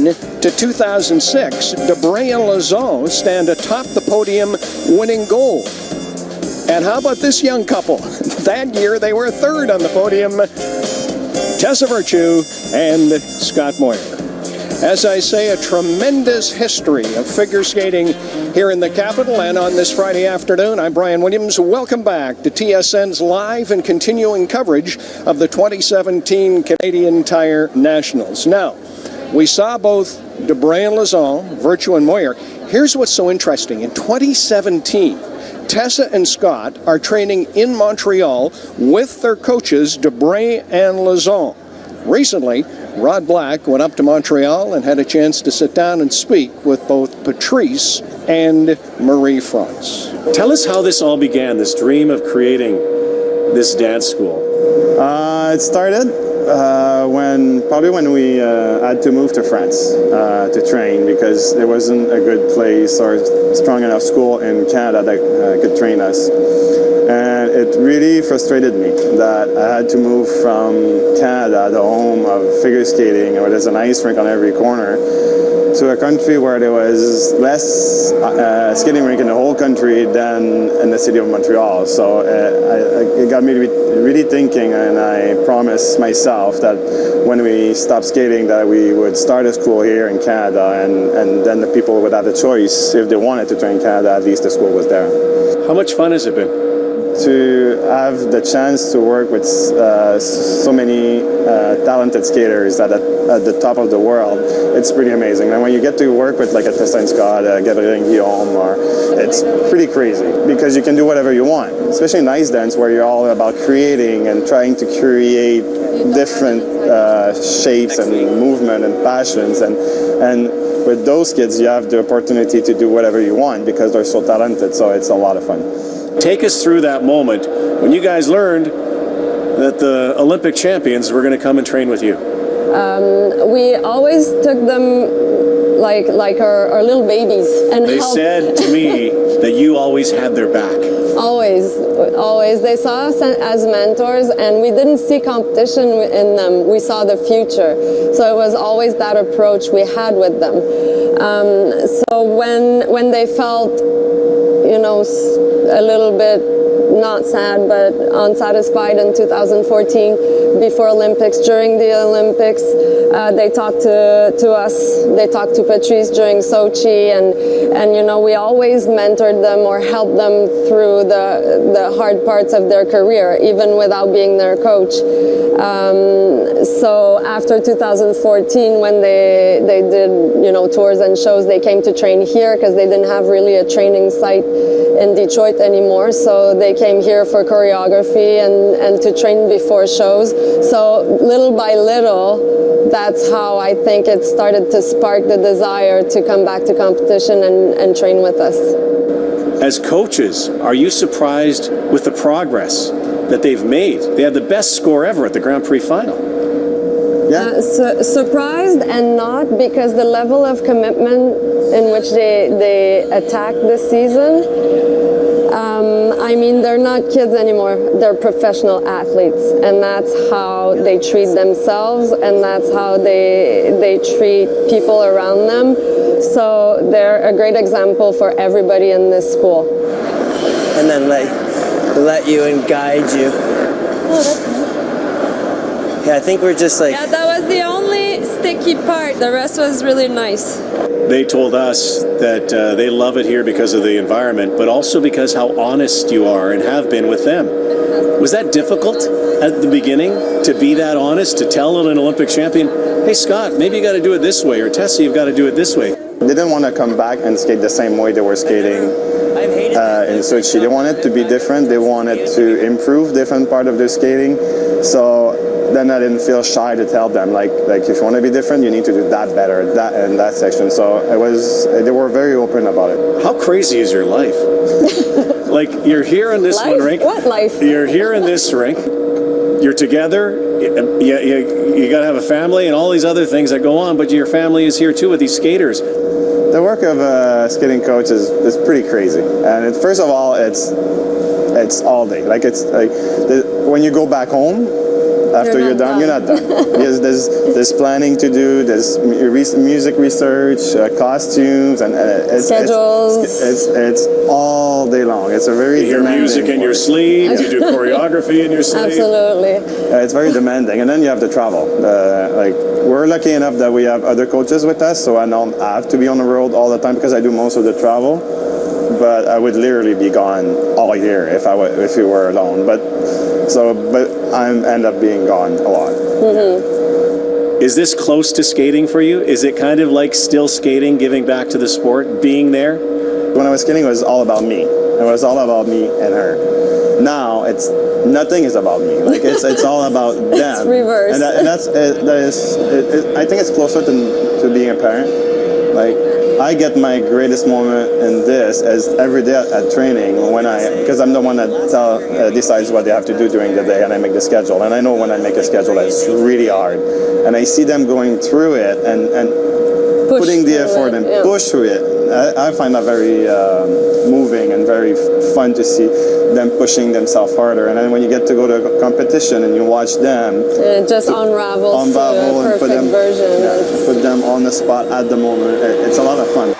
to 2006, Dubreuil and Lauzon stand atop the podium winning gold. And how about this young couple? That year they were third on the podium, Tessa and Scott Moir. As I say, a tremendous history of figure skating here in the capital and on this Friday afternoon. I'm Brian Williams. Welcome back to TSN's live and continuing coverage of the 2017 Canadian Tire Nationals. Now, we saw both Dubreuil and Lauzon, Virtue and Moir. Here's what's so interesting. In 2017, Tessa and Scott are training in Montreal with their coaches, Dubreuil and Lauzon. Recently, Rod Black went up to Montreal and had a chance to sit down and speak with both Patrice and Marie-France. Tell us how this all began, this dream of creating this dance school. It started when we had to move to France to train because there wasn't a good place or strong enough school in Canada that could train us. And it really frustrated me that I had to move from Canada, the home of figure skating, where there's an ice rink on every corner, to a country where there was less skating rink in the whole country than in the city of Montreal. So it got me really thinking, and I promised myself that when we stopped skating that we would start a school here in Canada, and then the people would have a choice. If they wanted to train in Canada, at least the school was there. How much fun has it been? To have the chance to work with so many talented skaters at the top of the world, it's pretty amazing. And when you get to work with like a Tessa and Scott, Gabriel and Guillaume, it's pretty crazy because you can do whatever you want, especially in ice dance where you're all about creating and trying to create different shapes and movement and passions. And with those kids, you have the opportunity to do whatever you want because they're so talented, so it's a lot of fun. Take us through that moment when you guys learned that the Olympic champions were going to come and train with you. We always took them like our little babies. And they said to me that you always had their back. Always. They saw us as mentors, and we didn't see competition in them. We saw the future. So it was always that approach we had with them. So when they felt, a little bit not sad but unsatisfied in 2014 before Olympics, during the Olympics, they talked to us, they talked to Patrice during Sochi, and we always mentored them or helped them through the hard parts of their career, even without being their coach. So after 2014, when they did tours and shows, they came to train here because they didn't have really a training site in Detroit anymore, so they came here for choreography and to train before shows. So little by little, that's how I think it started to spark the desire to come back to competition and train with us. As coaches, are you surprised with the progress that they've made? They had the best score ever at the Grand Prix final. Yeah. Surprised and not, because the level of commitment in which they attacked this season, they're not kids anymore. They're professional athletes, and that's how they treat themselves, and that's how they treat people around them. So they're a great example for everybody in this school. And then let you and guide you. Oh, that's nice. Yeah, I think we're just Yeah, that was the only sticky part. The rest was really nice. They told us that they love it here because of the environment, but also because how honest you are and have been with them. Was that difficult at the beginning to be that honest, to tell an Olympic champion, hey Scott, maybe you got to do it this way, or Tessa, you've got to do it this way? They didn't want to come back and skate the same way they were skating in Sochi. They wanted to be different. They wanted to improve different part of their skating. So then I didn't feel shy to tell them, like if you want to be different, you need to do that better, that in that section. So they were very open about it. How crazy is your life? Like, you're here in this life? one rink. What life? You're here in this rink. You're together. You got to have a family and all these other things that go on, but your family is here too with these skaters. The work of a skating coach is pretty crazy. And first of all, it's all day. Like when you go back home, After you're done, you're not done. Because there's planning to do, there's music research, costumes, and Schedules. It's all day long. It's a very You hear demanding music in your work. sleep, you do choreography in your sleep. Absolutely. It's very demanding, and then you have to travel. Like we're lucky enough that we have other coaches with us, so I don't have to be on the road all the time because I do most of the travel. But I would literally be gone all year if we were alone. But I end up being gone a lot. Mm-hmm. Is this close to skating for you? Is it kind of like still skating, giving back to the sport, being there? When I was skating, it was all about me. It was all about me and her. Now it's nothing is about me. Like it's all about them. It's reversed. And I think it's closer to being a parent. Like I get my greatest moment in this as every day at training because I'm the one that decides what they have to do during the day, and I make the schedule. And I know when I make a schedule, it's really hard. And I see them going through it and putting the effort and push through it. I find that very moving and very fun to see them pushing themselves harder. And then when you get to go to a competition and you watch them, it just unravels to a and perfect version. Put them on the spot at the moment. It's a lot of fun.